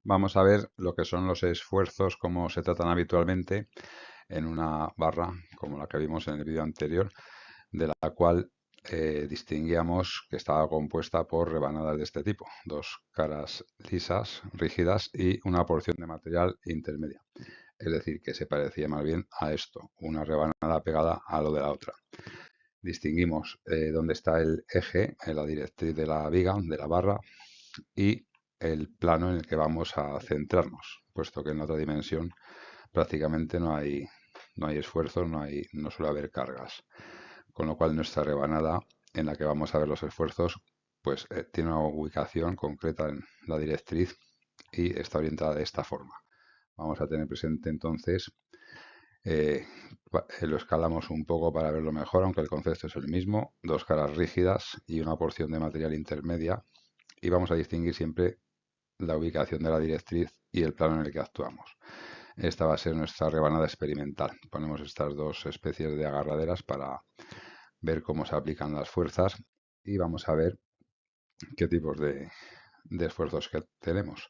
Vamos a ver lo que son los esfuerzos, como se tratan habitualmente en una barra, como la que vimos en el vídeo anterior, de la cual distinguíamos que estaba compuesta por rebanadas de este tipo, dos caras lisas, rígidas y una porción de material intermedia. Es decir, que se parecía más bien a esto, una rebanada pegada a lo de la otra. Distinguimos dónde está el eje, la directriz de la viga, de la barra, y el plano en el que vamos a centrarnos, puesto que en la otra dimensión prácticamente no hay esfuerzos, no suele haber cargas. Con lo cual nuestra rebanada en la que vamos a ver los esfuerzos, pues tiene una ubicación concreta en la directriz y está orientada de esta forma. Vamos a tener presente entonces, eh, lo escalamos un poco para verlo mejor, aunque el concepto es el mismo, dos caras rígidas y una porción de material intermedia, y vamos a distinguir siempre la ubicación de la directriz y el plano en el que actuamos. Esta va a ser nuestra rebanada experimental. Ponemos estas dos especies de agarraderas para ver cómo se aplican las fuerzas y vamos a ver qué tipos de esfuerzos que tenemos.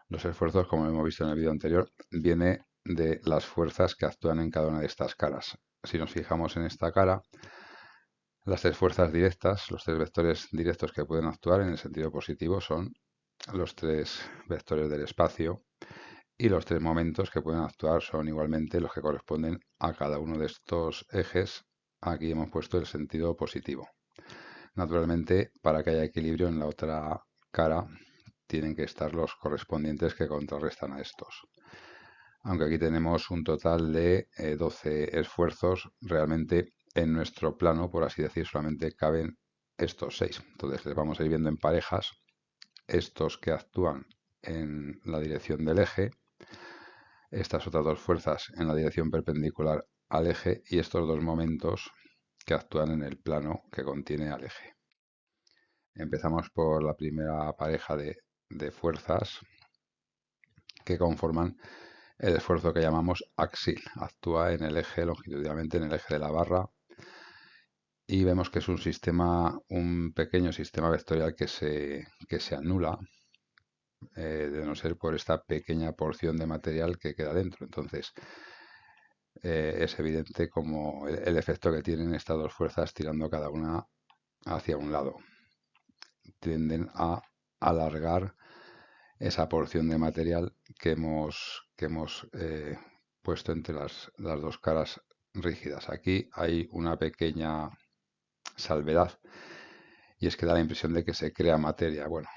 Los esfuerzos, como hemos visto en el vídeo anterior, viene de las fuerzas que actúan en cada una de estas caras. Si nos fijamos en esta cara, las tres fuerzas directas, los tres vectores directos que pueden actuar en el sentido positivo son los tres vectores del espacio, y los tres momentos que pueden actuar son igualmente los que corresponden a cada uno de estos ejes. Aquí hemos puesto el sentido positivo. Naturalmente, para que haya equilibrio en la otra cara, tienen que estar los correspondientes que contrarrestan a estos. Aunque aquí tenemos un total de 12 esfuerzos, realmente en nuestro plano, por así decir, solamente caben estos 6. Entonces les vamos a ir viendo en parejas estos que actúan en la dirección del eje, estas otras dos fuerzas en la dirección perpendicular al eje y estos dos momentos que actúan en el plano que contiene al eje. Empezamos por la primera pareja de fuerzas que conforman el esfuerzo que llamamos axil. Actúa en el eje, longitudinalmente en el eje de la barra, y vemos que es un sistema, un pequeño sistema vectorial que se anula, de no ser por esta pequeña porción de material que queda dentro. Entonces, es evidente como el efecto que tienen estas dos fuerzas tirando cada una hacia un lado. Tienden a alargar esa porción de material que hemos puesto entre las dos caras rígidas. Aquí hay una pequeña salvedad, y es que da la impresión de que se crea materia. Bueno,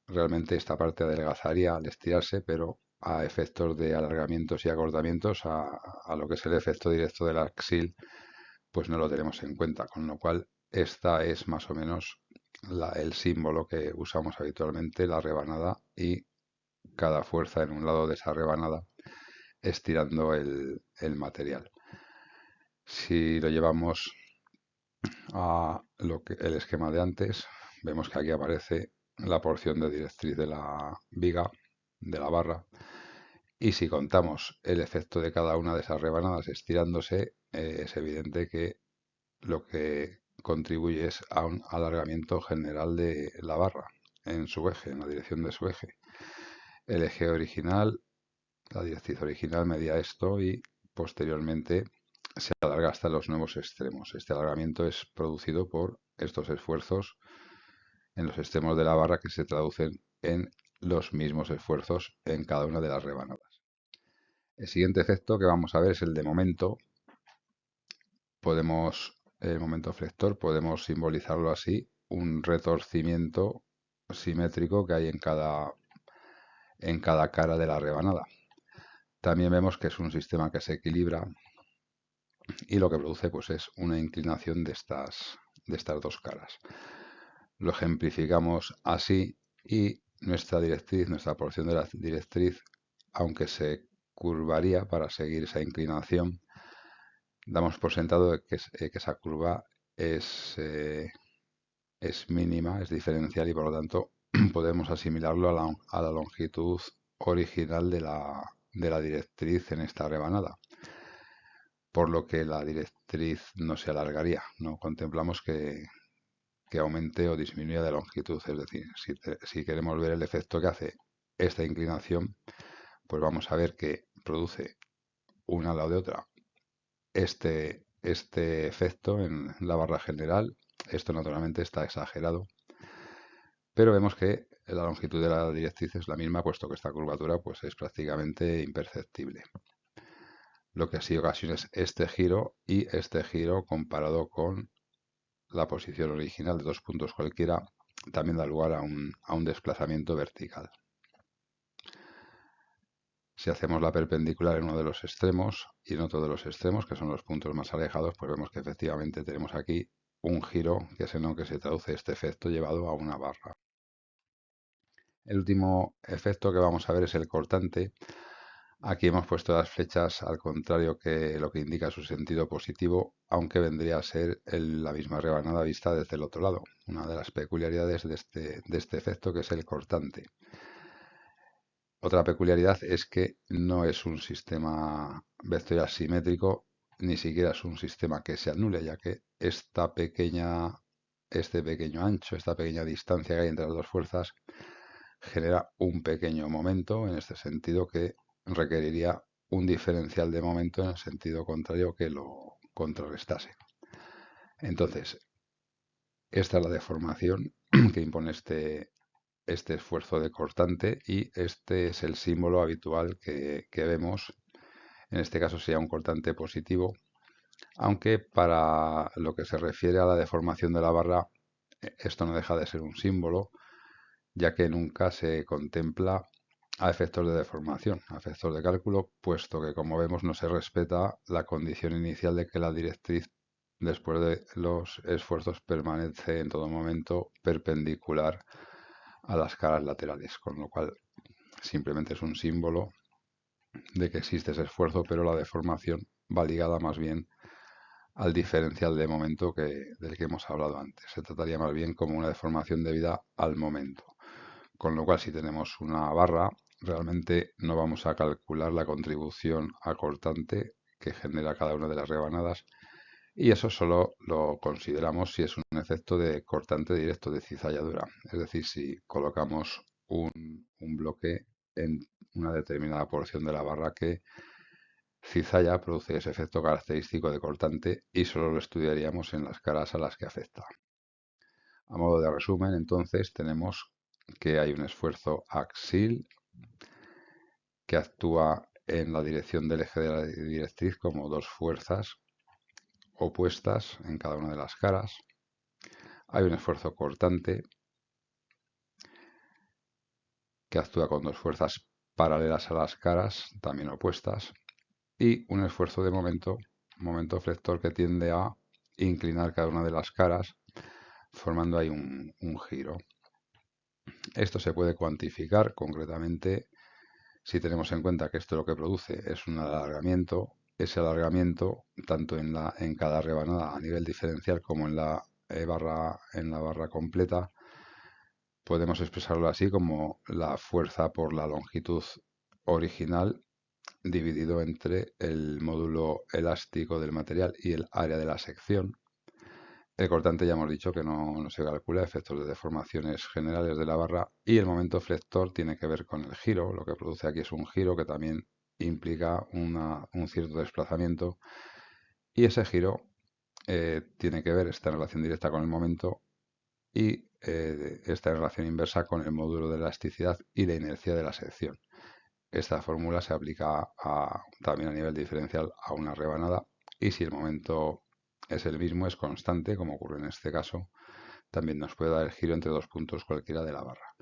realmente esta parte adelgazaría al estirarse, pero a efectos de alargamientos y acortamientos, a lo que es el efecto directo del axil, pues no lo tenemos en cuenta, con lo cual esta es más o menos el símbolo que usamos habitualmente, la rebanada, y cada fuerza en un lado de esa rebanada estirando el material. Si lo llevamos a el esquema de antes, vemos que aquí aparece la porción de directriz de la viga, de la barra, y si contamos el efecto de cada una de esas rebanadas estirándose, es evidente que lo que contribuye es a un alargamiento general de la barra en su eje, en la dirección de su eje. El eje original, la directriz original medía esto y posteriormente se alarga hasta los nuevos extremos. Este alargamiento es producido por estos esfuerzos en los extremos de la barra que se traducen en los mismos esfuerzos en cada una de las rebanadas. El siguiente efecto que vamos a ver es el de momento. El momento flector, podemos simbolizarlo así, un retorcimiento simétrico que hay en cada cara de la rebanada. También vemos que es un sistema que se equilibra y lo que produce pues es una inclinación de estas dos caras. Lo ejemplificamos así y nuestra porción de la directriz, aunque se curvaría para seguir esa inclinación, damos por sentado que esa curva es mínima, es diferencial, y por lo tanto podemos asimilarlo a la longitud original de la directriz en esta rebanada, por lo que la directriz no se alargaría. No contemplamos que aumente o disminuya de longitud, es decir, si queremos ver el efecto que hace esta inclinación, pues vamos a ver que produce una al lado de otra este efecto en la barra general. Esto naturalmente está exagerado, pero vemos que la longitud de la directriz es la misma, puesto que esta curvatura pues, es prácticamente imperceptible. Lo que sí ocasiona es este giro, y este giro comparado con la posición original de dos puntos cualquiera también da lugar a un desplazamiento vertical. Si hacemos la perpendicular en uno de los extremos y en otro de los extremos, que son los puntos más alejados, pues vemos que efectivamente tenemos aquí un giro, que es en lo que se traduce este efecto llevado a una barra. El último efecto que vamos a ver es el cortante. Aquí hemos puesto las flechas al contrario que lo que indica su sentido positivo, aunque vendría a ser la misma rebanada vista desde el otro lado. Una de las peculiaridades de este efecto, que es el cortante. Otra peculiaridad es que no es un sistema vectorial simétrico, ni siquiera es un sistema que se anule, ya que este pequeño ancho, esta pequeña distancia que hay entre las dos fuerzas, genera un pequeño momento, en este sentido, que requeriría un diferencial de momento en el sentido contrario que lo contrarrestase. Entonces, esta es la deformación que impone este esfuerzo de cortante, y este es el símbolo habitual que vemos. En este caso sería un cortante positivo, aunque para lo que se refiere a la deformación de la barra, esto no deja de ser un símbolo, ya que nunca se contempla a efectos de deformación, a efectos de cálculo, puesto que, como vemos, no se respeta la condición inicial de que la directriz, después de los esfuerzos, permanece en todo momento perpendicular a las caras laterales, con lo cual simplemente es un símbolo de que existe ese esfuerzo, pero la deformación va ligada más bien al diferencial de momento del que hemos hablado antes. Se trataría más bien como una deformación debida al momento. Con lo cual, si tenemos una barra, realmente no vamos a calcular la contribución a cortante que genera cada una de las rebanadas, y eso solo lo consideramos si es un efecto de cortante directo, de cizalladura. Es decir, si colocamos un bloque en una determinada porción de la barra que cizalla, produce ese efecto característico de cortante, y solo lo estudiaríamos en las caras a las que afecta. A modo de resumen, entonces, tenemos que hay un esfuerzo axil que actúa en la dirección del eje de la directriz como dos fuerzas opuestas en cada una de las caras. Hay un esfuerzo cortante que actúa con dos fuerzas paralelas a las caras, también opuestas, y un esfuerzo de momento flector, que tiende a inclinar cada una de las caras, formando ahí un giro. Esto se puede cuantificar concretamente si tenemos en cuenta que esto lo que produce es un alargamiento. Ese alargamiento, tanto en cada rebanada a nivel diferencial como en la barra completa, podemos expresarlo así como la fuerza por la longitud original dividido entre el módulo elástico del material y el área de la sección. El cortante ya hemos dicho que no se calcula, efectos de deformaciones generales de la barra, y el momento flector tiene que ver con el giro. Lo que produce aquí es un giro que también implica un cierto desplazamiento, y ese giro tiene que ver, está en relación directa con el momento, y está en relación inversa con el módulo de elasticidad y la inercia de la sección. Esta fórmula se aplica también a nivel diferencial a una rebanada, y si el momento es el mismo, es constante, como ocurre en este caso, también nos puede dar el giro entre dos puntos cualquiera de la barra.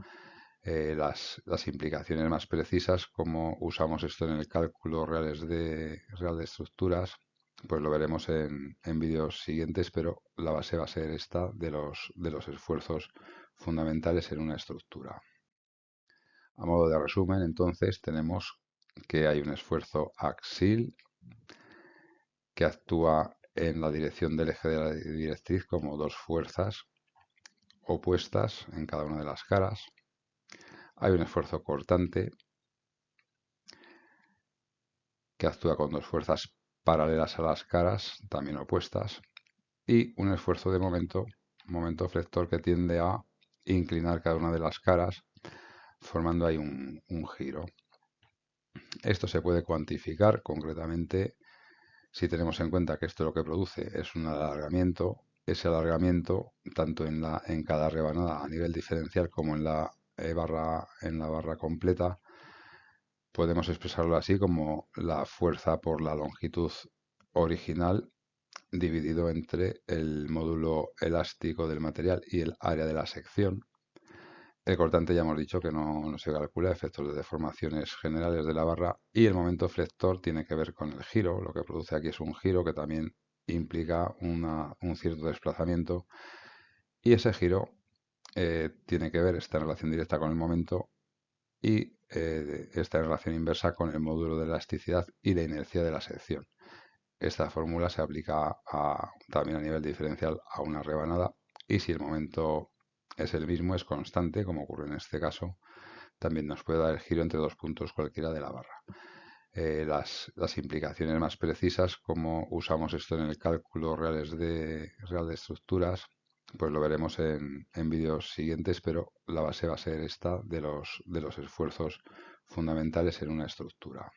Las implicaciones más precisas, como usamos esto en el cálculo real de estructuras, pues lo veremos en vídeos siguientes, pero la base va a ser esta de los esfuerzos fundamentales en una estructura. A modo de resumen, entonces, tenemos que hay un esfuerzo axil que actúa en la dirección del eje de la directriz como dos fuerzas opuestas en cada una de las caras. Hay un esfuerzo cortante que actúa con dos fuerzas paralelas a las caras, también opuestas, y un esfuerzo de momento flector, que tiende a inclinar cada una de las caras, formando ahí un giro. Esto se puede cuantificar concretamente si tenemos en cuenta que esto lo que produce es un alargamiento. Ese alargamiento, tanto en cada rebanada a nivel diferencial como en la barra completa, podemos expresarlo así como la fuerza por la longitud original dividido entre el módulo elástico del material y el área de la sección. El cortante ya hemos dicho que no se calcula, efectos de deformaciones generales de la barra, y el momento flector tiene que ver con el giro. Lo que produce aquí es un giro que también implica un cierto desplazamiento, y ese giro tiene que ver, está en relación directa con el momento, y está en relación inversa con el módulo de elasticidad y la inercia de la sección. Esta fórmula se aplica también a nivel diferencial a una rebanada, y si el momento es el mismo, es constante, como ocurre en este caso, también nos puede dar el giro entre dos puntos cualquiera de la barra. Las implicaciones más precisas, como usamos esto en el cálculo real de estructuras, pues lo veremos en vídeos siguientes, pero la base va a ser esta de los esfuerzos fundamentales en una estructura.